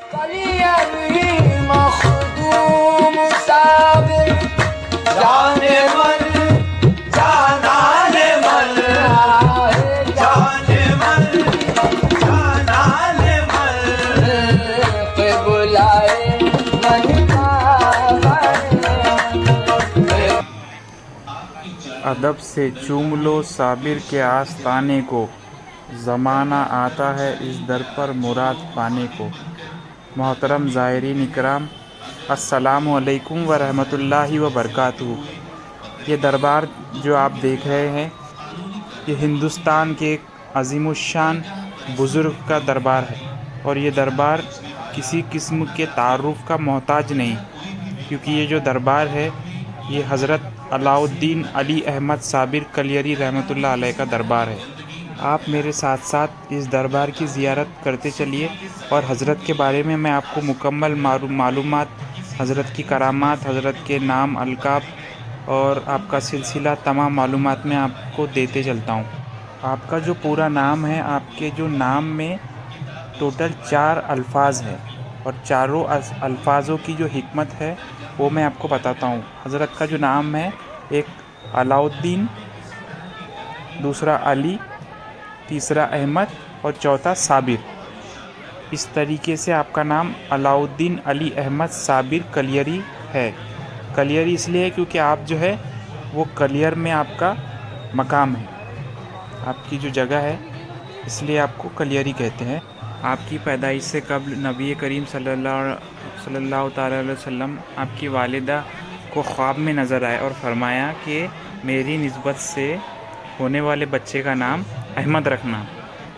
अदब से चूम लो साबिर के आस्ताने को, ज़माना आता है इस दर पर मुराद पाने को। मोहतरम ज़ायरीन इकराम, अस्सलामु अलैकुम व रहमतुल्लाहि व बरकातुहू। ये दरबार जो आप देख रहे हैं, ये हिंदुस्तान के एक अज़ीमुश्शान बुज़ुर्ग का दरबार है, और ये दरबार किसी किस्म के तारुफ़ का मोहताज नहीं, क्योंकि ये जो दरबार है ये हज़रत अलाउद्दीन अली अहमद साबिर कलियरी रहमतुल्लाह अलैह का दरबार है। आप मेरे साथ साथ इस दरबार की ज़ियारत करते चलिए, और हज़रत के बारे में मैं आपको मुकम्मल मालूमात, हज़रत की करामात, हज़रत के नाम, अलकाब और आपका सिलसिला, तमाम मालूमात मैं आपको देते चलता हूँ। आपका जो पूरा नाम है, आपके जो नाम में टोटल 4 अल्फाज हैं, और चारों अल्फाजों की जो हिकमत है वो मैं आपको बताता हूँ। हज़रत का जो नाम है, एक अलाउद्दीन, दूसरा अली, तीसरा अहमद और चौथा साबिर। इस तरीके से आपका नाम अलाउद्दीन अली अहमद साबिर कलियरी है। कलियरी इसलिए है क्योंकि आप जो है वो कलियर में आपका मकाम है, आपकी जो जगह है, इसलिए आपको कलियरी कहते हैं। आपकी पैदाइश से कबल नबी करीम सल्लल्लाहु ताला अलैहि वसल्लम आपकी वालिदा को ख्वाब में नज़र आए और फरमाया कि मेरी निस्बत से होने वाले बच्चे का नाम अहमद रखना।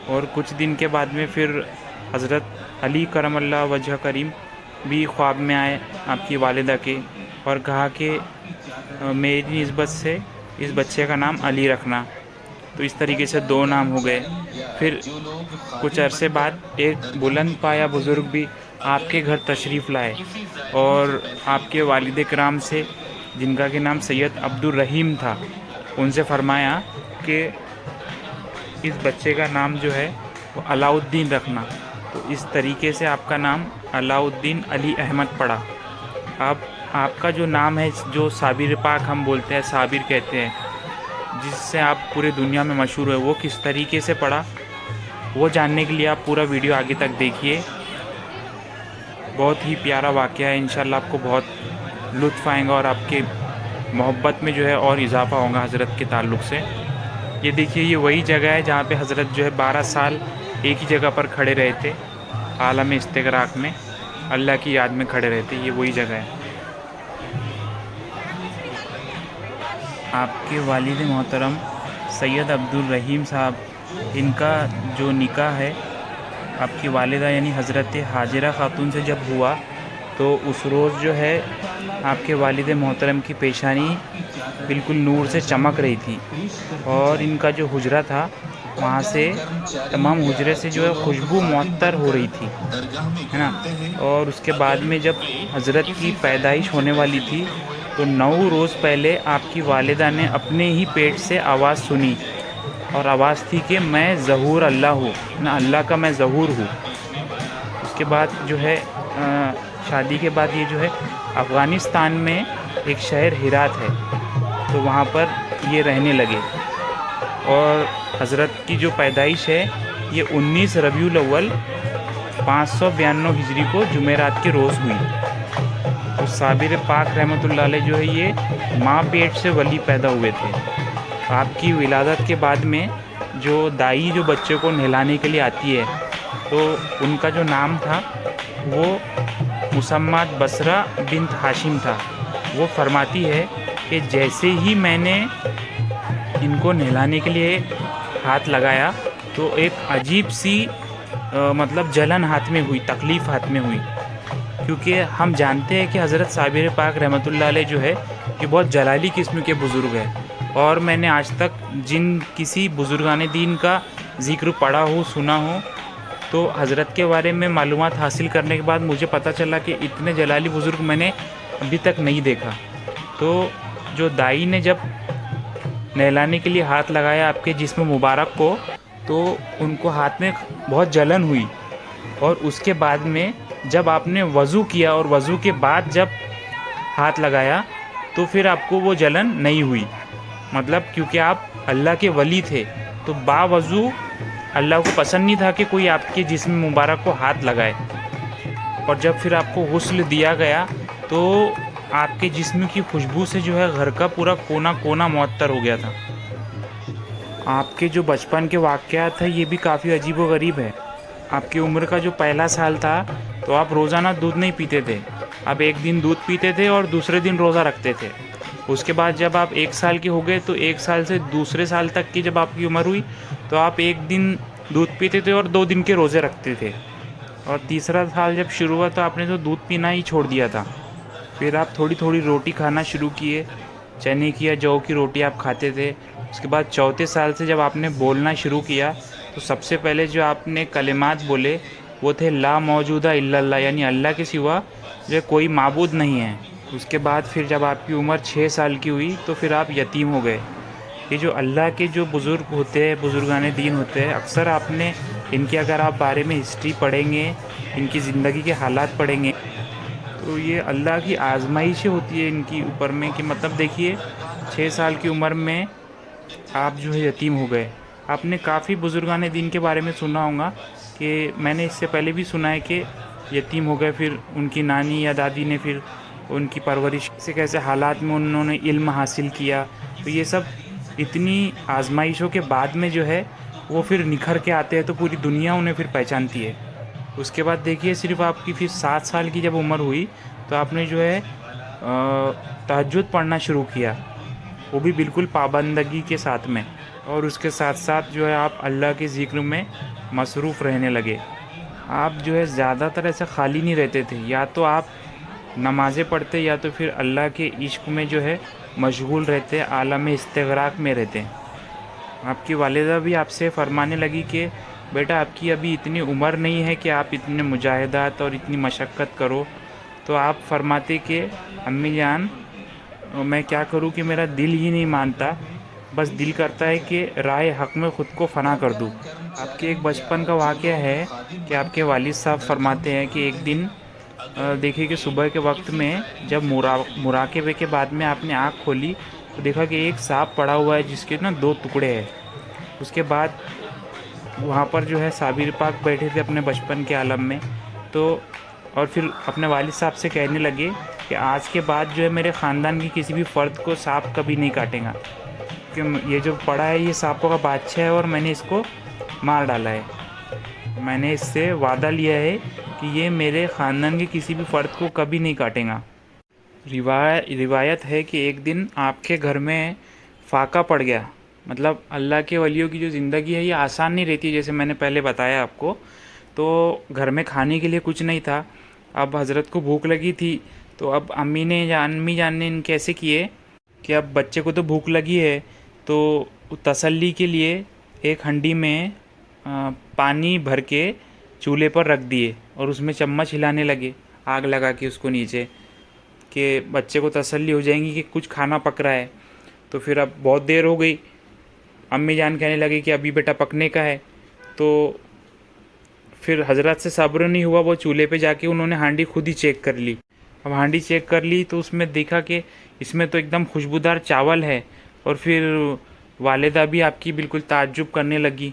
और कुछ दिन के बाद में फिर हज़रत अली करमल्लाह वजह करीम भी ख्वाब में आए आपकी वालिदा के, और कहा कि मेरी निस्बत से इस बच्चे का नाम अली रखना। तो इस तरीके से 2 नाम हो गए। फिर कुछ अरसे बाद एक बुलंद पाया बुज़ुर्ग भी आपके घर तशरीफ़ लाए, और आपके वालिद कराम से, जिनका के नाम सैयद अब्दुल रहीम था, उनसे फरमाया कि इस बच्चे का नाम जो है वो अलाउद्दीन रखना। तो इस तरीके से आपका नाम अलाउद्दीन अली अहमद पड़ा। अब आपका जो नाम है, जो साबिर पाक हम बोलते हैं, साबिर कहते हैं, जिससे आप पूरे दुनिया में मशहूर है, वो किस तरीके से पड़ा, वो जानने के लिए आप पूरा वीडियो आगे तक देखिए। बहुत ही प्यारा वाक़या है, इंशाल्लाह आपको बहुत लुत्फ़ आएगा और आपके मोहब्बत में जो है और इजाफ़ा होगा हज़रत के ताल्लुक़ से। ये देखिए, ये वही जगह है जहाँ पे हज़रत जो है 12 साल एक ही जगह पर खड़े रहे थे, आलम इस्तिग़राक़ में अल्लाह की याद में खड़े रहते। ये वही जगह है। आपके वालिद मोहतरम सैयद अब्दुल रहीम साहब, इनका जो निकाह है आपकी वालिदा यानी हज़रत हाजिरा ख़ातून से जब हुआ, तो उस रोज़ जो है आपके वालिद मोहतरम की पेशानी बिल्कुल नूर से चमक रही थी, और इनका जो हुजरा था वहाँ से तमाम हुजरे से जो है खुशबू मुअत्तर हो रही थी, है ना। और उसके बाद में जब हज़रत की पैदाइश होने वाली थी, तो 9 रोज़ पहले आपकी वालिदा ने अपने ही पेट से आवाज़ सुनी, और आवाज़ थी कि मैं ज़हूर अल्लाह हूँ, ना अल्लाह का मैं ज़हूर हूँ। उसके बाद जो है शादी के बाद ये जो है अफ़गानिस्तान में एक शहर हिरात है, तो वहाँ पर ये रहने लगे। और हज़रत की जो पैदाइश है ये 19 रबीउल अव्वल 592 हिजरी को जुमेरात के रोज़ हुई। तो साबिर पाक रहमतुल्लाह अलैह जो है ये माँ पेट से वली पैदा हुए थे। आपकी विलादत के बाद में जो दाई जो बच्चे को नहलाने के लिए आती है, तो उनका जो नाम था वो मुसम्मात बसरा बिन्त हाशिम था। वो फरमाती है कि जैसे ही मैंने इनको नहलाने के लिए हाथ लगाया, तो एक अजीब सी मतलब जलन हाथ में हुई, तकलीफ़ हाथ में हुई, क्योंकि हम जानते हैं कि हज़रत साबिर पाक रहमतुल्लाह अलैह जो है ये बहुत जलाली किस्म के बुज़ुर्ग है। और मैंने आज तक जिन किसी बुज़ुर्गान दीन का ज़िक्र पढ़ा हो, सुना हो, तो हज़रत के बारे में मालूमात हासिल करने के बाद मुझे पता चला कि इतने जलाली बुज़ुर्ग मैंने अभी तक नहीं देखा। तो जो दाई ने जब नहलाने के लिए हाथ लगाया आपके जिस्म मुबारक को, तो उनको हाथ में बहुत जलन हुई, और उसके बाद में जब आपने वज़ू किया और वज़ू के बाद जब हाथ लगाया तो फिर आपको वो जलन नहीं हुई। मतलब क्योंकि आप अल्लाह के वली थे, तो बावज़ू अल्लाह को पसंद नहीं था कि कोई आपके जिस्म मुबारक को हाथ लगाए। और जब फिर आपको गुस्ल दिया गया तो आपके जिस्म की खुशबू से जो है घर का पूरा कोना कोना मुअत्तर हो गया था। आपके जो बचपन के वाक़यात हैं ये भी काफ़ी अजीबो-गरीब है। आपकी उम्र का जो पहला साल था तो आप रोज़ाना दूध नहीं पीते थे। आप एक दिन दूध पीते थे और दूसरे दिन रोज़ा रखते थे। उसके बाद जब आप 1 साल के हो गए तो 1 साल से दूसरे साल तक की जब आपकी उम्र हुई तो आप 1 दिन दूध पीते थे और 2 दिन के रोज़े रखते थे। और तीसरा साल जब शुरू हुआ तो आपने तो दूध पीना ही छोड़ दिया था। फिर आप थोड़ी थोड़ी रोटी खाना शुरू किए, चने की या जौ की रोटी आप खाते थे। उसके बाद चौथे साल से जब आपने बोलना शुरू किया तो सबसे पहले जो आपने कलिमात बोले वो थे ला मौजूदा इल्लल्लाह, यानी अल्लाह के सिवा जो कोई माबूद नहीं है। उसके बाद फिर जब आपकी उम्र 6 साल की हुई तो फिर आप यतीम हो गए। ये जो अल्लाह के जो बुज़ुर्ग होते हैं, बुज़ुर्गान दीन होते हैं, अक्सर आपने इनके अगर आप बारे में हिस्ट्री पढ़ेंगे, इनकी ज़िंदगी के हालात पढ़ेंगे तो ये अल्लाह की आजमाइशें होती है इनकी ऊपर में कि मतलब देखिए 6 साल की उम्र में आप जो है यतीम हो गए। आपने काफ़ी बुज़ुर्गान दीन के बारे में सुना होगा कि मैंने इससे पहले भी सुना है कि यतीम हो गए, फिर उनकी नानी या दादी ने फिर उनकी परवरिश से कैसे हालात में उन्होंने इल्म हासिल किया। तो ये सब इतनी आजमाइशों के बाद में जो है वो फिर निखर के आते हैं तो पूरी दुनिया उन्हें फिर पहचानती है। उसके बाद देखिए सिर्फ आपकी फिर 7 साल की जब उम्र हुई तो आपने जो है तहज्जुद पढ़ना शुरू किया, वो भी बिल्कुल पाबंदगी के साथ में। और उसके साथ साथ जो है आप अल्लाह के ज़िक्र में मसरूफ़ रहने लगे। आप जो है ज़्यादातर ऐसे खाली नहीं रहते थे, या तो आप नमाज़ें पढ़ते या तो फिर अल्लाह के इश्क में जो है मशगूल रहते, आलम इस्तिग़राक़ में रहते। आपकी वालिदा भी आपसे फरमाने लगी कि बेटा आपकी अभी इतनी उम्र नहीं है कि आप इतने मुजाहिदात और इतनी मशक्क़त करो। तो आप फरमाते कि अम्मी जान मैं क्या करूं कि मेरा दिल ही नहीं मानता, बस दिल करता है कि राह हक़ में ख़ुद को फ़ना कर दूं। आपके एक बचपन का वाक़या है कि आपके वालिद साहब फरमाते हैं कि एक दिन देखिए कि सुबह के वक्त में जब मुराक़बे के बाद में आपने आँख खोली तो देखा कि एक सांप पड़ा हुआ है जिसके ना 2 टुकड़े हैं। उसके बाद वहाँ पर जो है साबिर पाक बैठे थे अपने बचपन के आलम में, तो और फिर अपने वालिद साहब से कहने लगे कि आज के बाद जो है मेरे ख़ानदान की किसी भी फ़र्द को सांप कभी नहीं काटेगा, कि ये जो पड़ा है ये सांपों का बादशाह है और मैंने इसको मार डाला है। मैंने इससे वादा लिया है कि ये मेरे ख़ानदान के किसी भी फ़र्द को कभी नहीं काटेगा। रिवायत है कि एक दिन आपके घर में फाका पड़ गया। मतलब अल्लाह के वलियों की जो ज़िंदगी है ये आसान नहीं रहती, जैसे मैंने पहले बताया आपको। तो घर में खाने के लिए कुछ नहीं था। अब हज़रत को भूख लगी थी, तो अब अम्मी जान ने इनके ऐसे किए कि अब बच्चे को तो भूख लगी है, तो तसल्ली के लिए एक हंडी में पानी भर के चूल्हे पर रख दिए और उसमें चम्मच हिलाने लगे आग लगा के उसको नीचे, कि बच्चे को तसल्ली हो जाएगी कि कुछ खाना पक रहा है। तो फिर अब बहुत देर हो गई, अम्मी जान कहने लगी कि अभी बेटा पकने का है। तो फिर हज़रत से सब्र नहीं हुआ, वो चूल्हे पे जाके उन्होंने हांडी खुद ही चेक कर ली। अब हांडी चेक कर ली तो उसमें देखा कि इसमें तो एकदम खुशबूदार चावल है। और फिर वालिदा भी आपकी बिल्कुल ताज्जुब करने लगी।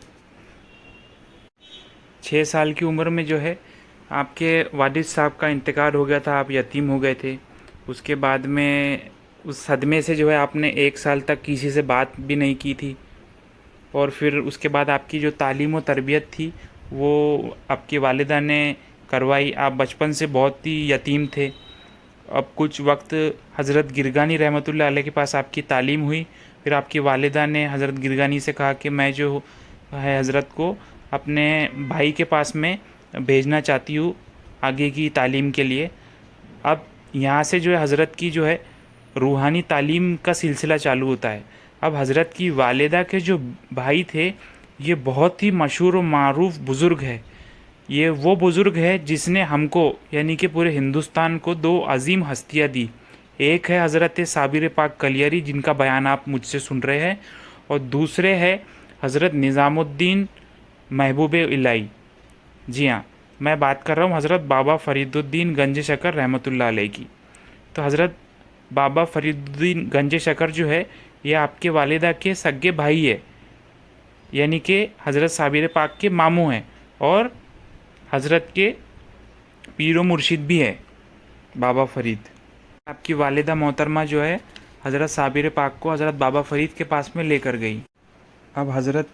6 साल की उम्र में जो है आपके वालिद साहब का इंतकाल हो गया था, आप यतीम हो गए थे। उसके बाद में उस सदमे से जो है आपने 1 साल तक किसी से बात भी नहीं की थी। और फिर उसके बाद आपकी जो तालीम व तरबियत थी वो आपकी वालिदा ने करवाई। आप बचपन से बहुत ही यतीम थे। अब कुछ वक्त हज़रत गिरगानी रहमतुल्लाह अलैह के पास आपकी तालीम हुई। फिर आपकी वालिदा ने हज़रत गिरगानी से कहा कि मैं जो है हज़रत को अपने भाई के पास में भेजना चाहती हूँ आगे की तालीम के लिए। अब यहाँ से जो है हज़रत की जो है रूहानी तालीम का सिलसिला चालू होता है। अब हज़रत की वालिदा के जो भाई थे ये बहुत ही मशहूर व मारूफ बुज़ुर्ग है। ये वो बुज़ुर्ग है जिसने हमको यानी कि पूरे हिंदुस्तान को 2 अजीम हस्तियाँ दी। एक है हज़रत साबिर पाक कलियरी जिनका बयान आप मुझसे सुन रहे हैं, और दूसरे है हज़रत निज़ामुद्दीन महबूब इलाही। जी हाँ, मैं बात कर रहा हूँ हज़रत बाबा फ़रीदुद्दीन गंज शकर रहमतुल्लाह अलैह की। तो हज़रत बाबा फ़रीदुद्दीन गंज शकर जो है ये आपके वालिदा के सगे भाई है, यानी कि हज़रत साबिर पाक के मामू हैं और हज़रत के पीरो मुर्शिद भी है बाबा फ़रीद। आपकी वालिदा मोहतरमा जो है हज़रत साबिर पाक को हज़रत बाबा फ़रीद के पास में लेकर गई। अब हज़रत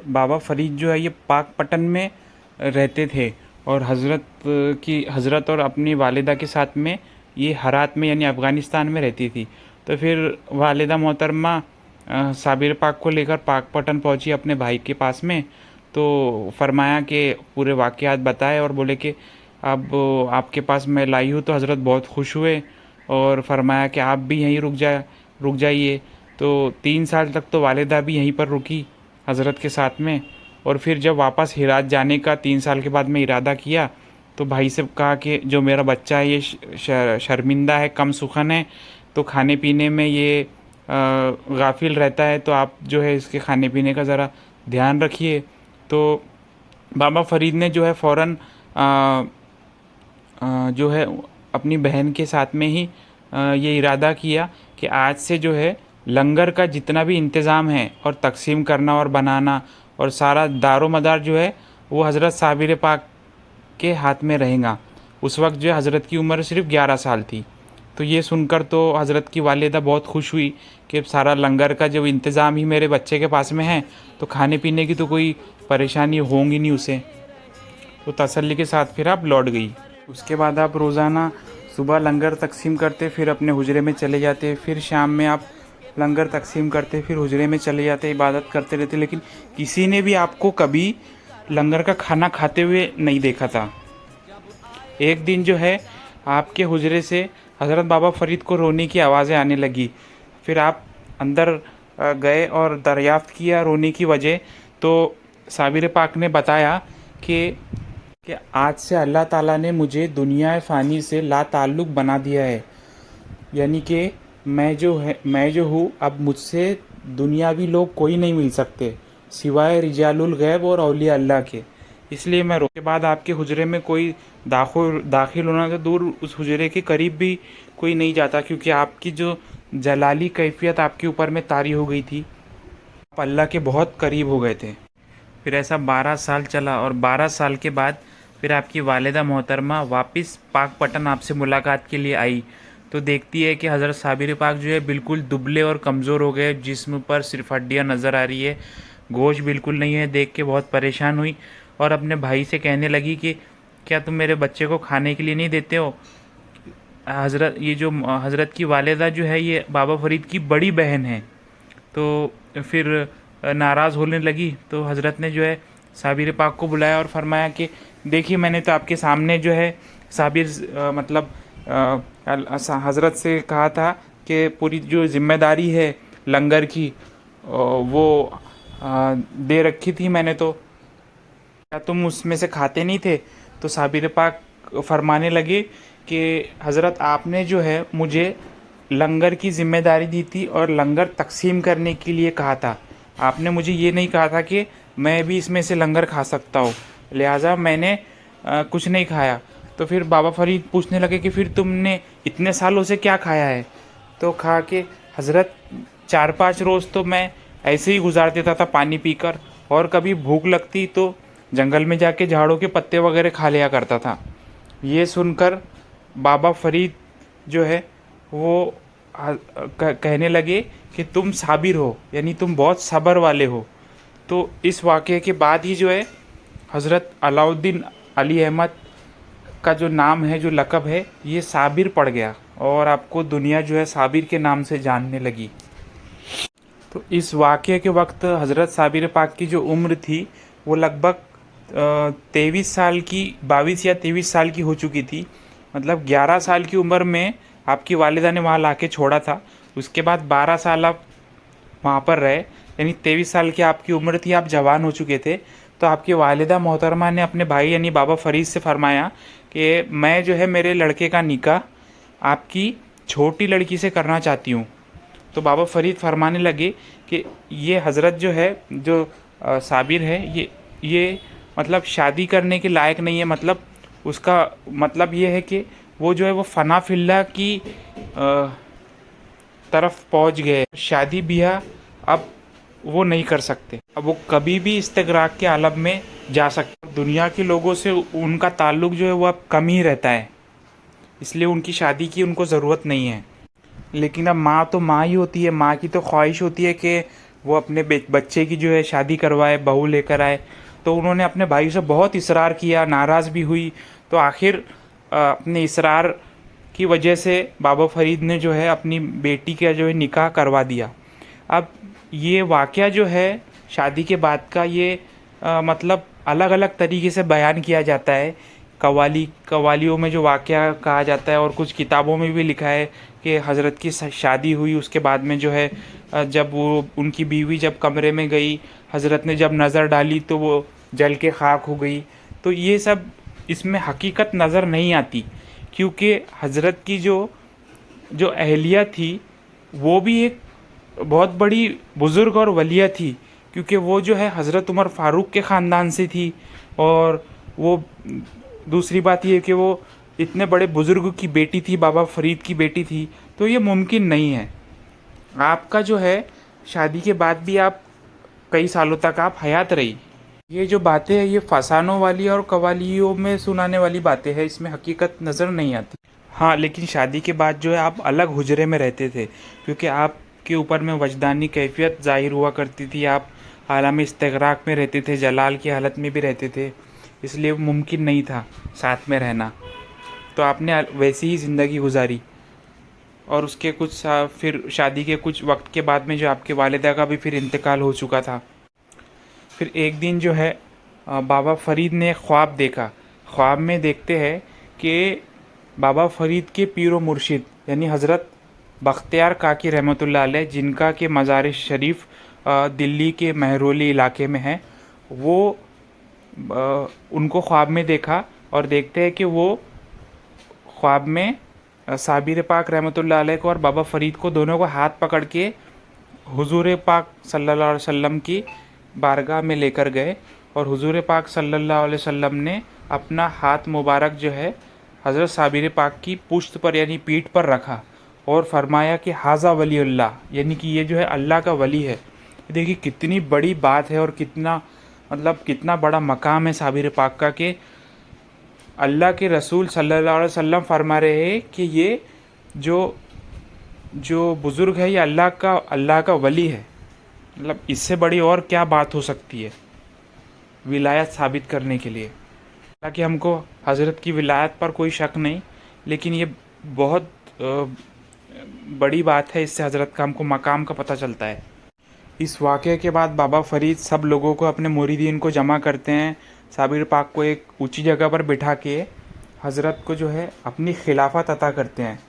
बाबा फ़रीद जो है ये पाक पटन में रहते थे और हज़रत और अपनी वालिदा के साथ में ये हरात में यानी अफ़गानिस्तान में रहती थी। तो फिर वालिदा मोहतरमा साबिर पाक को लेकर पाक पटन पहुंची अपने भाई के पास में। तो फरमाया कि पूरे वाक़यात बताए और बोले कि अब आपके पास मैं लाई हूँ। तो हज़रत बहुत खुश हुए और फरमाया कि आप भी यहीं रुक जाइए। तो 3 साल तक तो वालिदा भी यहीं पर रुकी हज़रत के साथ में। और फिर जब वापस हिरात जाने का 3 साल के बाद में इरादा किया तो भाई से कहा कि जो मेरा बच्चा है ये शर्मिंदा है, कम सुखन है, तो खाने पीने में ये गाफिल रहता है, तो आप जो है इसके खाने पीने का ज़रा ध्यान रखिए। तो बाबा फ़रीद ने जो है फ़ौरन जो है अपनी बहन के साथ में ही ये इरादा किया कि आज से जो है लंगर का जितना भी इंतज़ाम है और तकसीम करना और बनाना और सारा दारो मदार जो है वो हज़रत साबिर पाक के हाथ में रहेगा। उस वक्त जो है हज़रत की उम्र सिर्फ 11 साल थी। तो ये सुनकर तो हज़रत की वालिदा बहुत खुश हुई कि सारा लंगर का जब इंतज़ाम ही मेरे बच्चे के पास में है तो खाने पीने की तो कोई परेशानी होंगी नहीं उसे। तो तसल्ली के साथ फिर आप लौट गई। उसके बाद आप रोज़ाना सुबह लंगर तकसीम करते, फिर अपने हुजरे में चले जाते, फिर शाम में आप लंगर तकसीम करते, फिर हुजरे में चले जाते, इबादत करते रहते। लेकिन किसी ने भी आपको कभी लंगर का खाना खाते हुए नहीं देखा था। एक दिन जो है आपके हुजरे से हज़रत बाबा फ़रीद को रोने की आवाज़ें आने लगी। फिर आप अंदर गए और दरियाफ़्त किया रोने की वजह। तो साबिर पाक ने बताया कि आज से अल्लाह ताला ने मुझे दुनिया फ़ानी से ला ताल्लुक़ बना दिया है, यानी कि मैं जो हूँ अब मुझसे दुनियावी लोग कोई नहीं मिल सकते सिवाय रिजालुल गैब और औलिया अल्लाह के। इसलिए मैं के बाद आपके हुजरे में कोई दाखिल होना तो दूर, उस हुजरे के करीब भी कोई नहीं जाता, क्योंकि आपकी जो जलाली कैफियत आपके ऊपर में तारी हो गई थी, आप अल्लाह के बहुत करीब हो गए थे। फिर ऐसा 12 साल चला और 12 साल के बाद फिर आपकी वालिदा मोहतरमा वापस पाक पटन आपसे मुलाकात के लिए आई। तो देखती है कि हज़रत साबिर पाक जो है बिल्कुल दुबले और कमज़ोर हो गए, जिस्म पर सिर्फ हड्डियाँ नज़र आ रही है, गोश्त बिल्कुल नहीं है। देख के बहुत परेशान हुई और अपने भाई से कहने लगी कि क्या तुम मेरे बच्चे को खाने के लिए नहीं देते हो। हज़रत की वालिदा जो है ये बाबा फ़रीद की बड़ी बहन है। तो फिर नाराज़ होने लगी। तो हज़रत ने जो है साबिर पाक को बुलाया और फरमाया कि देखिए मैंने तो आपके सामने जो है हज़रत से कहा था कि पूरी जो ज़िम्मेदारी है लंगर की वो दे रखी थी मैंने, तो क्या तुम उसमें से खाते नहीं थे। तो साबिर पाक फरमाने लगे कि हज़रत आपने जो है मुझे लंगर की ज़िम्मेदारी दी थी और लंगर तकसीम करने के लिए कहा था। आपने मुझे ये नहीं कहा था कि मैं भी इसमें से लंगर खा सकता हूँ, लिहाजा मैंने कुछ नहीं खाया। तो फिर बाबा फ़रीद पूछने लगे कि फिर तुमने इतने सालों से क्या खाया है। तो कहा कि हज़रत 4-5 रोज़ तो मैं ऐसे ही गुजार देता था पानी पीकर, और कभी भूख लगती तो जंगल में जाके झाड़ों के पत्ते वगैरह खा लिया करता था। ये सुनकर बाबा फ़रीद जो है वो कहने लगे कि तुम साबिर हो, यानी तुम बहुत सब्र वाले हो। तो इस वाक़े के बाद ही जो है हज़रत अलाउद्दीन अली अहमद का जो नाम है, जो लक़ब है, ये साबिर पड़ गया और आपको दुनिया जो है साबिर के नाम से जानने लगी। तो इस वाक़े के वक्त हज़रत साबिर पाक की जो उम्र थी वो लगभग 23 साल की, 22 या 23 साल की हो चुकी थी। मतलब 11 साल की उम्र में आपकी वालिदा ने वहाँ लाके छोड़ा था। उसके बाद 12 साल आप वहाँ पर रहे, यानी 23 साल की आपकी उम्र थी, आप जवान हो चुके थे। तो आपकी वालिदा मोहतरमा ने अपने भाई यानी बाबा फ़रीद से फरमाया कि मैं जो है मेरे लड़के का निकाह आपकी छोटी लड़की से करना चाहती हूँ। तो बाबा फ़रीद फरमाने लगे कि ये हज़रत जो है, जो साबिर है, ये मतलब शादी करने के लायक नहीं है। मतलब उसका मतलब ये है कि वो जो है वो फना फिल्ला की तरफ पहुंच गए। शादी ब्याह अब वो नहीं कर सकते। अब वो कभी भी इस्तिगराक के आलम में जा सकते। दुनिया के लोगों से उनका ताल्लुक जो है वो अब कम ही रहता है, इसलिए उनकी शादी की उनको ज़रूरत नहीं है। लेकिन अब माँ तो माँ ही होती है। माँ की तो ख्वाहिश होती है कि वो अपने बच्चे की जो है शादी करवाए, बहू लेकर आए। तो उन्होंने अपने भाई से बहुत इसरार किया, नाराज़ भी हुई। तो आखिर अपने इसरार की वजह से बाबा फरीद ने जो है अपनी बेटी का जो है निकाह करवा दिया। अब ये वाक़या जो है शादी के बाद का, ये मतलब अलग अलग तरीके से बयान किया जाता है। कवालियों में जो वाक़या कहा जाता है, और कुछ किताबों में भी लिखा है कि हज़रत की शादी हुई, उसके बाद में जो है जब वो उनकी बीवी जब कमरे में गई, हज़रत ने जब नज़र डाली तो वो जल के खाक हो गई। तो ये सब इसमें हकीकत नज़र नहीं आती, क्योंकि हज़रत की जो जो अहलिया थी वो भी एक बहुत बड़ी बुज़ुर्ग और वलिया थी, क्योंकि वो जो है हज़रत उमर फ़ारूक के ख़ानदान से थी। और वो दूसरी बात ये कि वो इतने बड़े बुज़ुर्ग की बेटी थी, बाबा फ़रीद की बेटी थी। तो ये मुमकिन नहीं है। आपका जो है शादी के बाद भी आप कई सालों तक आप हयात रही। ये जो बातें हैं ये फसानों वाली और कवालियों में सुनाने वाली बातें हैं, इसमें हकीकत नज़र नहीं आती। हाँ, लेकिन शादी के बाद जो है आप अलग हुजरे में रहते थे, क्योंकि आपके ऊपर में वजदानी कैफियत ज़ाहिर हुआ करती थी। आप आलम इस्तिग़राक़ में रहते थे, जलाल की हालत में भी रहते थे, इसलिए मुमकिन नहीं था साथ में रहना। तो आपने वैसी ही ज़िंदगी गुजारी। और उसके फिर शादी के कुछ वक्त के बाद में जो आपके वालिदा का भी फिर इंतकाल हो चुका था। फिर एक दिन जो है बाबा फ़रीद ने ख्वाब देखा। ख्वाब में देखते हैं कि बाबा फ़रीद के पीरो मुर्शिद यानी हज़रत बख्तियार काकी रहमतुल्लाह अलैह, जिनका के मज़ार शरीफ दिल्ली के महरौली इलाके में है, वो उनको ख्वाब में देखा। और देखते हैं कि वो ख्वाब में साबिर पाक रहमतुल्लाह अलैह को और बाबा फ़रीद को दोनों को हाथ पकड़ के हुजूर पाक सल्लल्लाहु अलैहि वसल्लम की बारगाह में लेकर गए। और हुजूर पाक सल्लल्लाहु अलैहि वसल्लम ने अपना हाथ मुबारक जो है हज़रत साबिर पाक की पुश्त पर यानी पीठ पर रखा और फरमाया कि हाज़ा वली अल्लाह, यानी कि ये जो है अल्लाह का वली है। देखिए कितनी बड़ी बात है और कितना बड़ा मकाम है साबिर पाक का, कि अल्लाह के रसूल सल्लल्लाहु अलैहि वसल्लम फरमा रहे हैं कि ये जो बुज़ुर्ग है ये अल्लाह का वली है। मतलब इससे बड़ी और क्या बात हो सकती है विलायत साबित करने के लिए। हालांकि हमको हज़रत की विलायत पर कोई शक नहीं, लेकिन ये बहुत बड़ी बात है। इससे हज़रत का हमको मकाम का पता चलता है। इस वाक़े के बाद बाबा फ़रीद सब लोगों को, अपने मुरीदीन को जमा करते हैं। साबिर पाक को एक ऊंची जगह पर बिठा के हज़रत को जो है अपनी खिलाफत अता करते हैं,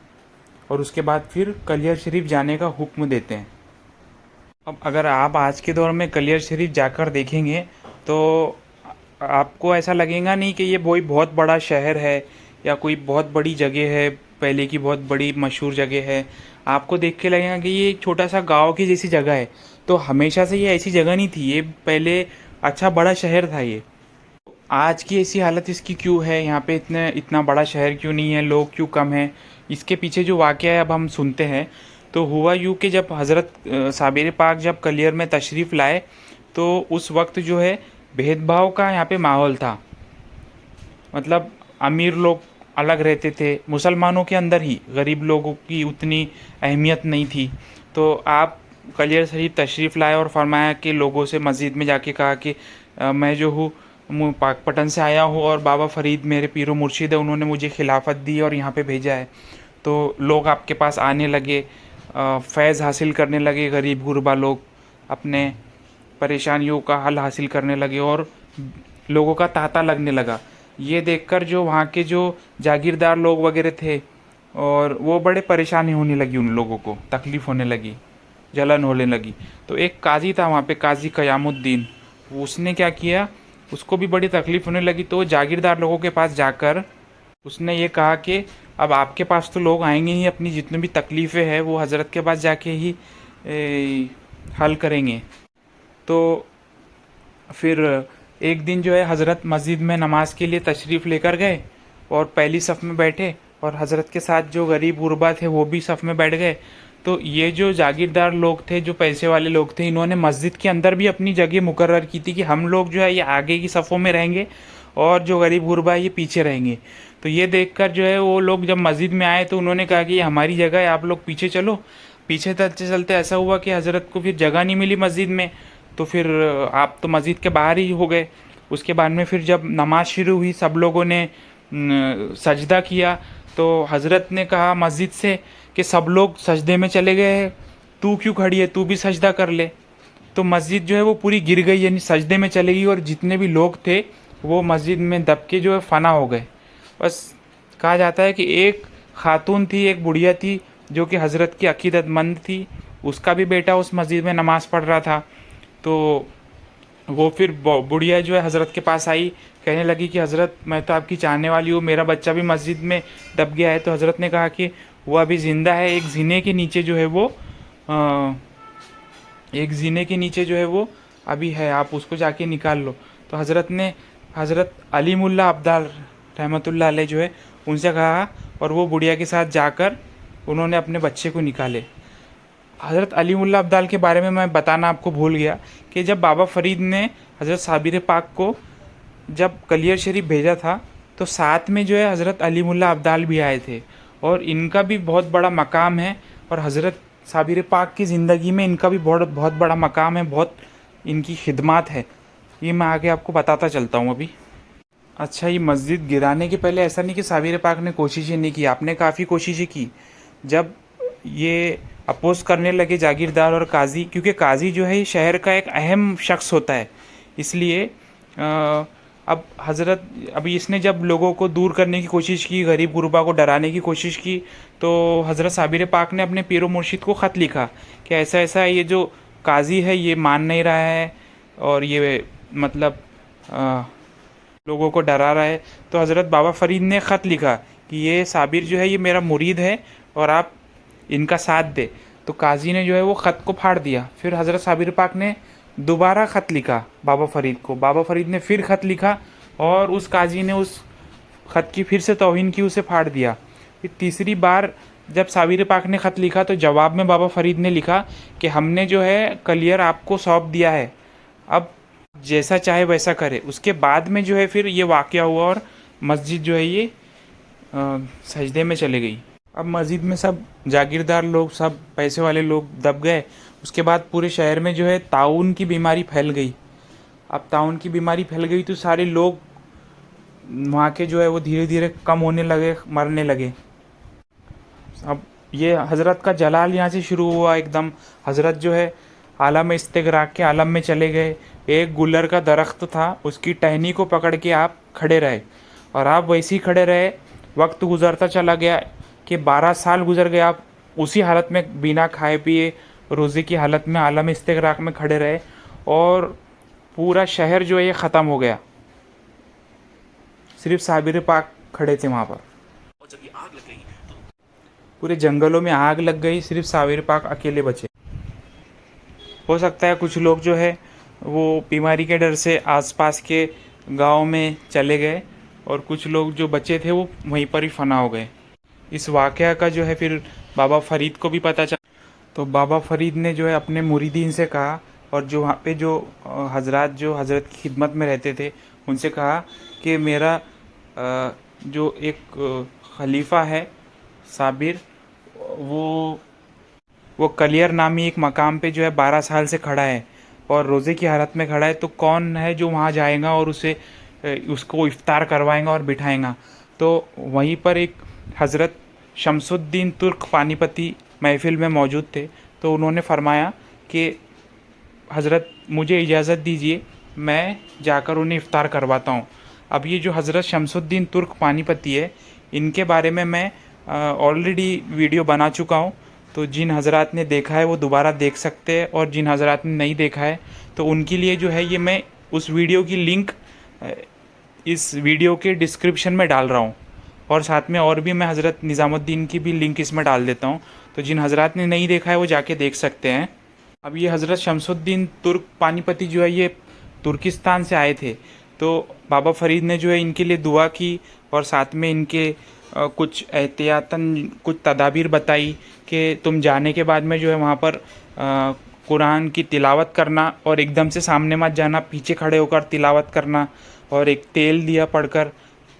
और उसके बाद फिर कलियर शरीफ जाने का हुक्म देते हैं। अब अगर आप आज के दौर में कलियर शरीफ जाकर देखेंगे तो आपको ऐसा लगेगा नहीं कि ये कोई बहुत बड़ा शहर है या कोई बहुत बड़ी जगह है, पहले की बहुत बड़ी मशहूर जगह है। आपको देख के लगेगा कि ये एक छोटा सा गांव की जैसी जगह है। तो हमेशा से ये ऐसी जगह नहीं थी, ये पहले अच्छा बड़ा शहर था। ये आज की ऐसी हालत इसकी क्यों है, यहाँ पे इतना बड़ा शहर क्यों नहीं है, लोग क्यों कम हैं, इसके पीछे जो वाक़या है अब हम सुनते हैं। तो हुआ यूँ कि जब हज़रत साबिर पाक जब कलियर में तशरीफ़ लाए तो उस वक्त जो है भेदभाव का यहाँ पे माहौल था। मतलब अमीर लोग अलग रहते थे, मुसलमानों के अंदर ही गरीब लोगों की उतनी अहमियत नहीं थी। तो आप कलियर शरीफ तशरीफ़ लाए और फरमाया कि लोगों से मस्जिद में जाके कहा कि मैं जो हूँ पाकपटन से आया हूँ और बाबा फ़रीद मेरे पीरो मुर्शिद है, उन्होंने मुझे खिलाफत दी और यहाँ पे भेजा है। तो लोग आपके पास आने लगे, फैज़ हासिल करने लगे, गरीब गुरबा लोग अपने परेशानियों का हल हासिल करने लगे और लोगों का तांता लगने लगा। ये देखकर जो वहाँ के जो जागीरदार लोग वगैरह थे, और वो बड़े परेशानी होने लगी, उन लोगों को तकलीफ़ होने लगी, जलन होने लगी। तो एक काजी था वहाँ पे, काजी क़यामुद्दीन, उसने क्या किया, उसको भी बड़ी तकलीफ़ होने लगी। तो जागीरदार लोगों के पास जाकर उसने ये कहा कि अब आपके पास तो लोग आएंगे ही, अपनी जितनी भी तकलीफ़ें हैं वो हज़रत के पास जाके ही हल करेंगे। तो फिर एक दिन जो है हज़रत मस्जिद में नमाज के लिए तशरीफ़ लेकर गए और पहली सफ़ में बैठे और हज़रत के साथ जो गरीब गुरबा थे वो भी सफ़ में बैठ गए। तो ये जो जागीरदार लोग थे, जो पैसे वाले लोग थे, इन्होंने मस्जिद के अंदर भी अपनी जगह मुकर्रर की थी कि हम लोग जो है ये आगे की सफ़ों में रहेंगे और जो गरीब गुरबा है ये पीछे रहेंगे। तो ये देखकर जो है वो लोग जब मस्जिद में आए तो उन्होंने कहा कि ये हमारी जगह है, आप लोग पीछे चलो। पीछे चलते चलते ऐसा हुआ कि हज़रत को फिर जगह नहीं मिली मस्जिद में, तो फिर आप तो मस्जिद के बाहर ही हो गए। उसके बाद में फिर जब नमाज शुरू हुई, सब लोगों ने सजदा किया, तो हज़रत ने कहा मस्जिद से कि सब लोग सजदे में चले गए हैं, तू क्यों खड़ी है, तू भी सजदा कर ले। तो मस्जिद जो है वो पूरी गिर गई, यानी सजदे में चले गई और जितने भी लोग थे वो मस्जिद में दब के जो है फना हो गए। बस कहा जाता है कि एक खातून थी, एक बुढ़िया थी जो कि हज़रत की अकीदतमंद थी, उसका भी बेटा उस मस्जिद में नमाज़ पढ़ रहा था। तो वो फिर बुढ़िया जो है हज़रत के पास आई, कहने लगी कि हज़रत मैं तो आपकी चाहने वाली हूँ, मेरा बच्चा भी मस्जिद में दब गया है। तो हज़रत ने कहा कि वो अभी ज़िंदा है, एक जीने के नीचे जो है वो एक जीने के नीचे जो है वो अभी है, आप उसको जाके निकाल लो। तो हज़रत ने हज़रत अली मुल्ला अब्दाल रहमतुल्लाह अलैह जो है उनसे कहा और वो बुढ़िया के साथ जाकर उन्होंने अपने बच्चे को निकाले। हज़रत अली मुल्ला अब्दाल के बारे में मैं बताना आपको भूल गया कि जब बाबा फ़रीद ने हज़रत साबिर पाक को जब कलियर शरीफ भेजा था तो साथ में जो है हज़रत अली मुल्ला अब्दाल भी आए थे और इनका भी बहुत बड़ा मकाम है और हज़रत साबिर पाक की ज़िंदगी में इनका भी बहुत बहुत बड़ा मकाम है, बहुत इनकी खिदमत है। ये मैं आगे आपको बताता चलता हूँ अभी। अच्छा, ये मस्जिद गिराने के पहले ऐसा नहीं कि साबिर पाक ने कोशिशें नहीं की, आपने काफ़ी कोशिशें की। जब ये अपोज करने लगे जागीरदार और काजी, क्योंकि काजी जो है ये शहर का एक अहम शख्स होता है, इसलिए अब हज़रत अभी इसने जब लोगों को दूर करने की कोशिश की, गरीब गुरबा को डराने की कोशिश की, तो हज़रत साबिर पाक ने अपने पीरो मुर्शिद को ख़त लिखा कि ऐसा ऐसा ये जो काजी है ये मान नहीं रहा है और ये मतलब लोगों को डरा रहा है। तो हज़रत बाबा फ़रीद ने ख़त लिखा कि ये साबिर जो है ये मेरा मुरीद है और आप इनका साथ दे। तो काजी ने जो है वो ख़त को फाड़ दिया। फिर हज़रत साबिर पाक ने दोबारा ख़त लिखा बाबा फ़रीद को, बाबा फ़रीद ने फिर ख़त लिखा और उस काजी ने उस ख़त की फिर से तौहीन की, उसे फाड़ दिया। फिर तीसरी बार जब साबिर पाक ने ख़त लिखा तो जवाब में बाबा फ़रीद ने लिखा कि हमने जो है कलियर आपको सौंप दिया है, अब जैसा चाहे वैसा करे। उसके बाद में जो है फिर ये वाक़या हुआ और मस्जिद जो है ये सजदे में चले गई। अब मस्जिद में सब जागीरदार लोग, सब पैसे वाले लोग दब गए। उसके बाद पूरे शहर में जो है ताउन की बीमारी फैल गई। अब ताउन की बीमारी फैल गई तो सारे लोग वहाँ के जो है वो धीरे धीरे कम होने लगे, मरने लगे। अब ये हज़रत का जलाल यहाँ से शुरू हुआ एकदम। हज़रत जो है आलम इस्तिग़राक़ के आलम में चले गए। एक गुलर का दरख्त था, उसकी टहनी को पकड़ के आप खड़े रहे और आप वैसे ही खड़े रहे। वक्त गुज़रता चला गया कि 12 साल गुजर गए, आप उसी हालत में बिना खाए पिए रोज़े की हालत में आलम इस्तिग़राक़ में खड़े रहे और पूरा शहर जो है ये ख़त्म हो गया। सिर्फ साबिर पाक खड़े थे वहाँ पर। पूरे जंगलों में आग लग गई, सिर्फ साबिर पाक अकेले बचे। हो सकता है कुछ लोग जो है वो बीमारी के डर से आसपास के गांव में चले गए और कुछ लोग जो बचे थे वो वहीं पर ही फना हो गए। इस वाक़या का जो है फिर बाबा फ़रीद को भी पता चला, तो बाबा फ़रीद ने जो है अपने मुरीदीन से कहा और जो वहाँ पे जो हजरात जो हज़रत की खिदमत में रहते थे उनसे कहा कि मेरा जो एक खलीफा है साबिर, वो कलियर नामी एक मकाम पे जो है 12 साल से खड़ा है और रोज़े की हालत में खड़ा है, तो कौन है जो वहाँ जाएगा और उसको इफ्तार करवाएगा और बिठाएगा। तो वहीं पर एक हज़रत शमसुद्दीन तुर्क पानीपती महफ़िल में मौजूद थे, तो उन्होंने फरमाया कि हज़रत मुझे इजाज़त दीजिए, मैं जाकर उन्हें इफ्तार करवाता हूँ। अब ये जो हज़रत शमसुद्दीन तुर्क पानीपती है, इनके बारे में मैं ऑलरेडी वीडियो बना चुका हूँ, तो जिन हज़रात ने देखा है वो दोबारा देख सकते हैं और जिन हज़रात ने नहीं देखा है तो उनके लिए जो है ये मैं उस वीडियो की लिंक इस वीडियो के डिस्क्रिप्शन में डाल रहा हूँ और साथ में और भी मैं हज़रत निज़ामुद्दीन की भी लिंक इसमें डाल देता हूँ, तो जिन हज़रात ने नहीं देखा है वो जाके देख सकते हैं। अब ये हज़रत शमसुद्दीन तुर्क पानीपती जो है ये तुर्किस्तान से आए थे। तो बाबा फरीद ने जो है इनके लिए दुआ की और साथ में इनके कुछ एहतियातन कुछ तदाबीर बताई कि तुम जाने के बाद में जो है वहाँ पर कुरान की तिलावत करना और एकदम से सामने मत जाना, पीछे खड़े होकर तिलावत करना। और एक तेल दिया पढ़कर,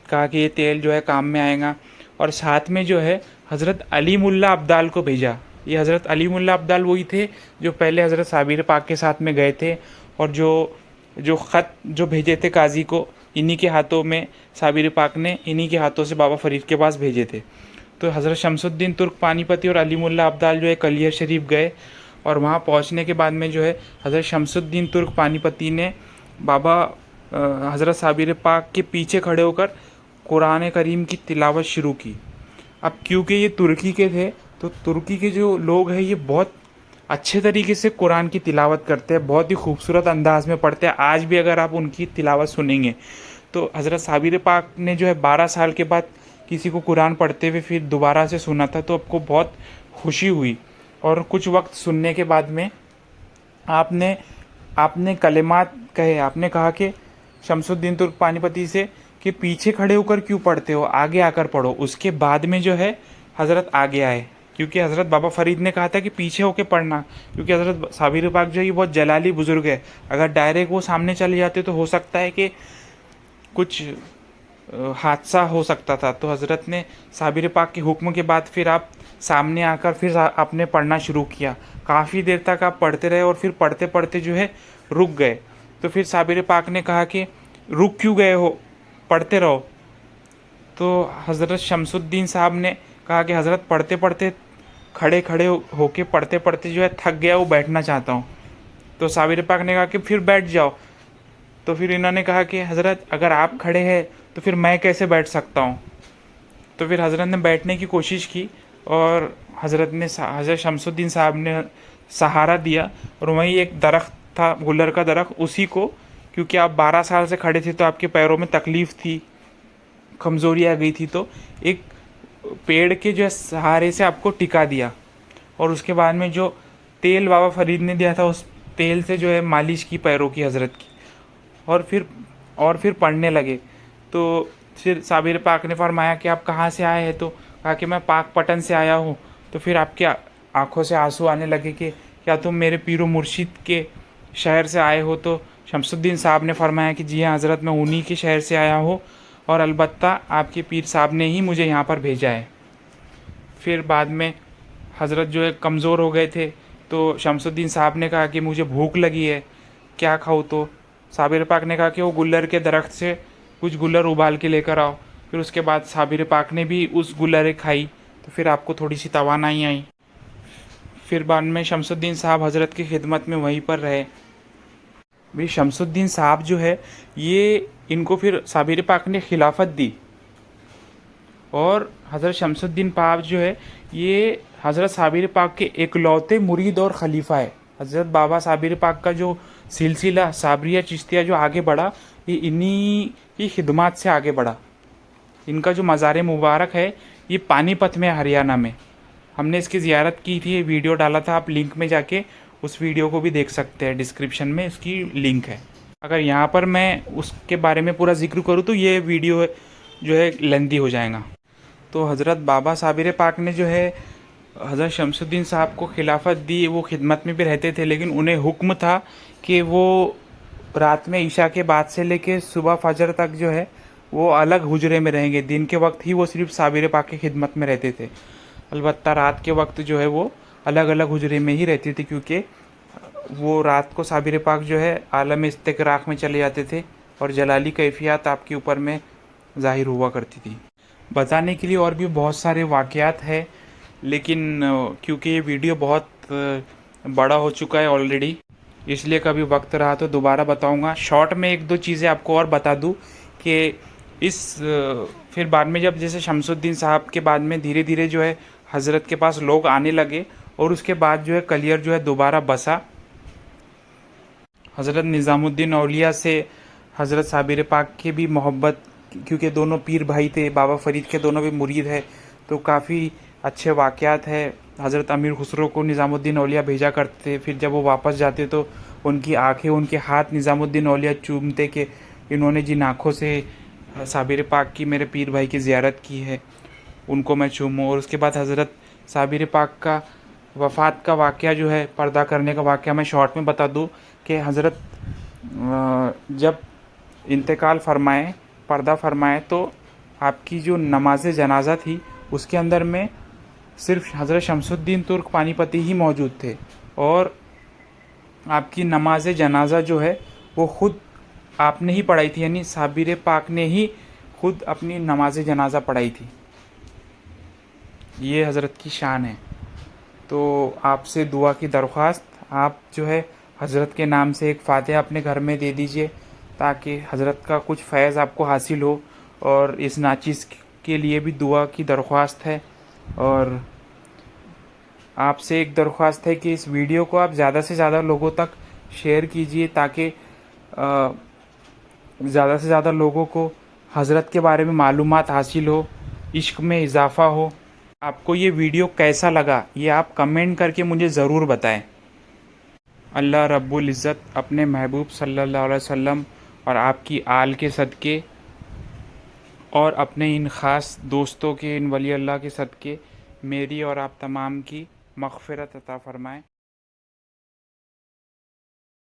कहा कि ये तेल जो है काम में आएगा। और साथ में जो है हज़रत अली मुल्ला अब्दाल को भेजा। ये हज़रत अली मुल्ला अब्दाल वही थे जो पहले हज़रत साबिर पाक के साथ में गए थे और जो ख़त जो भेजे थे काजी को, इन्हीं के हाथों में साबिर पाक ने इन्हीं के हाथों से बाबा फरीद के पास भेजे थे। तो हज़रत शमसुद्दीन तुर्क पानीपती और अली मुल्ला अब्दाल जो है कलियर शरीफ गए और वहाँ पहुँचने के बाद में जो है हज़रत शमसुद्दीन तुर्क पानीपती ने बाबा हज़रत साबिर पाक के पीछे खड़े होकर कुरान करीम की तिलावत शुरू की। अब क्योंकि ये तुर्की के थे तो तुर्की के जो लोग हैं ये बहुत अच्छे तरीके से कुरान की तिलावत करते हैं, बहुत ही खूबसूरत अंदाज में पढ़ते हैं। आज भी अगर आप उनकी तिलावत सुनेंगे तो हज़रत साबिर पाक ने जो है 12 साल के बाद किसी को कुरान पढ़ते हुए फिर दोबारा से सुना था, तो आपको बहुत खुशी हुई। और कुछ वक्त सुनने के बाद में आपने कलिमात कहे, आपने कहा कि शमसुद्दीन तुर्क पानीपती से कि पीछे खड़े होकर क्यों पढ़ते हो, आगे आकर पढ़ो। उसके बाद में जो है हज़रत आगे आए, क्योंकि हज़रत बाबा फरीद ने कहा था कि पीछे होके पढ़ना, क्योंकि हज़रत साबिर पाक जो है ये बहुत जलाली बुज़ुर्ग है। अगर डायरेक्ट वो सामने चले जाते तो हो सकता है कि कुछ हादसा हो सकता था। तो हज़रत ने साबिर पाक के हुक्म के बाद फिर आप सामने आकर फिर आपने पढ़ना शुरू किया। काफ़ी देर तक आप पढ़ते रहे और फिर पढ़ते पढ़ते जो है रुक गए। तो फिर साबिर पाक ने कहा कि रुक क्यों गए हो, पढ़ते रहो। तो हज़रत शमसुद्दीन साहब ने कहा कि हज़रत पढ़ते पढ़ते खड़े खड़े होके पढ़ते पढ़ते जो है थक गया, वो बैठना चाहता हूँ। तो साबिर पाक ने कहा कि फिर बैठ जाओ। तो फिर इन्होंने कहा कि हज़रत अगर आप खड़े हैं तो फिर मैं कैसे बैठ सकता हूँ। तो फिर हज़रत ने बैठने की कोशिश की और हज़रत शमसुद्दीन साहब ने सहारा दिया और वहीं एक दरख्त था, गुलर का दरख्त, उसी को, क्योंकि आप 12 साल से खड़े थे तो आपके पैरों में तकलीफ़ थी, कमज़ोरी आ गई थी, तो एक पेड़ के जो है सहारे से आपको टिका दिया। और उसके बाद में जो तेल बाबा फरीद ने दिया था उस तेल से जो है मालिश की पैरों की हज़रत की, और फिर पढ़ने लगे। तो फिर साबिर पाक ने फरमाया कि आप कहाँ से आए हैं, तो कहा कि मैं पाक पटन से आया हूँ। तो फिर आपकी आंखों से आंसू आने लगे कि क्या तुम मेरे पीरो मुर्शिद के शहर से आए हो। तो शमसुद्दीन साहब ने फरमाया कि जी हाँ हज़रत, मैं उन्हीं के शहर से आया हूँ और अलबत्ता आपके पीर साहब ने ही मुझे यहाँ पर भेजा है। फिर बाद में हज़रत जो है कमज़ोर हो गए थे, तो शमसुद्दीन साहब ने कहा कि मुझे भूख लगी है, क्या खाऊँ। तो साबिर पाक ने कहा कि वो गुल्लर के दरख्त से कुछ गुल्लर उबाल के लेकर आओ। फिर उसके बाद साबिर पाक ने भी उस गुल्लरें खाई, तो फिर आपको थोड़ी सी तवानाई आई। फिर बाद में शमसुद्दीन साहब हज़रत की खिदमत में वहीं पर रहे। भाई शमसुद्दीन साहब जो है ये इनको फिर साबिर पाक ने खिलाफत दी और हज़रत शमसुद्दीन पाक जो है ये हज़रत साबिर पाक के इकलौते मुरीद और खलीफा है। हज़रत बाबा साबिर पाक का जो सिलसिला साबरिया चिश्तिया जो आगे बढ़ा, ये इन्हीं की खिदमत से आगे बढ़ा। इनका जो मज़ार मुबारक है ये पानीपत में, हरियाणा में। हमने इसकी ज़ियारत की थी, वीडियो डाला था, आप लिंक में जाके उस वीडियो को भी देख सकते हैं, डिस्क्रिप्शन में इसकी लिंक है। अगर यहाँ पर मैं उसके बारे में पूरा जिक्र करूँ तो ये वीडियो जो है लेंदी हो जाएगा। तो हज़रत बाबा साबिर पाक ने जो है हज़रत शमसुद्दीन साहब को खिलाफत दी। वो खिदमत में भी रहते थे, लेकिन उन्हें हुक्म था कि वो रात में ईशा के बाद से लेके सुबह फजर तक जो है वो अलग हुजरे में रहेंगे। दिन के वक्त ही वो सिर्फ साबिर पाक की खिदमत में रहते थे, अलबत्ता रात के वक्त जो है वो अलग अलग हुजरे में ही रहती थी, क्योंकि वो रात को साबिर पाक जो है आलम इस्तिक़राक़ में चले जाते थे और जलाली कैफियत आपके ऊपर में ज़ाहिर हुआ करती थी। बताने के लिए और भी बहुत सारे वाक़यात हैं, लेकिन क्योंकि ये वीडियो बहुत बड़ा हो चुका है ऑलरेडी, इसलिए कभी वक्त रहा तो दोबारा बताऊंगा। शॉर्ट में एक दो चीज़ें आपको और बता दूं कि फिर बाद में जब जैसे शमसुद्दीन साहब के बाद में धीरे धीरे जो है हज़रत के पास लोग आने लगे और उसके बाद जो है कलियर जो है दोबारा बसा। हज़रत निज़ामुद्दीन औलिया से हज़रत साबिर पाक की भी मोहब्बत, क्योंकि दोनों पीर भाई थे, बाबा फरीद के दोनों भी मुरीद है, तो काफ़ी अच्छे वाक़यात है। हज़रत अमीर खुसरो को निज़ामुद्दीन औलिया भेजा करते थे, फिर जब वो वापस जाते तो उनकी आंखें, उनके हाथ निज़ामुद्दीन औलिया चूमते कि इन्होंने जिन आँखों से साबिर पाक की, मेरे पीर भाई की ज़ियारत की है, उनको मैं चूमूँ। और उसके बाद हज़रत साबिर पाक का वफ़ात का वाक़या जो है, पर्दा करने का वाक़या मैं शॉर्ट में बता दूँ कि हज़रत जब इंतकाल फरमाए, पर्दा फरमाए, तो आपकी जो नमाज जनाजा थी उसके अंदर में सिर्फ हज़रत शमसुद्दीन तुर्क पानीपती ही मौजूद थे। और आपकी नमाज जनाजा जो है वो ख़ुद आपने ही पढ़ाई थी, यानी साबिर पाक ने ही खुद अपनी नमाज जनाजा पढ़ाई थी। ये हज़रत की शान है। तो आपसे दुआ की दरख्वास्त, आप जो है हज़रत के नाम से एक फ़ातिहा अपने घर में दे दीजिए ताकि हज़रत का कुछ फैज़ आपको हासिल हो। और इस नाचीज़ के लिए भी दुआ की दरख्वास्त है। और आपसे एक दरख्वास्त है कि इस वीडियो को आप ज़्यादा से ज़्यादा लोगों तक शेयर कीजिए ताकि ज़्यादा से ज़्यादा लोगों को हज़रत के बारे में मालूमात हासिल हो, इश्क में इजाफ़ा हो। आपको ये वीडियो कैसा लगा ये आप कमेंट करके मुझे ज़रूर बताएं। अल्लाह रब्बुल इज़्ज़त अपने महबूब सल्लल्लाहु अलैहि वसल्लम और आपकी आल के सदक़े और अपने इन ख़ास दोस्तों के, इन वली अल्लाह के सदक़े मेरी और आप तमाम की मग़फ़िरत अता फ़रमाएं।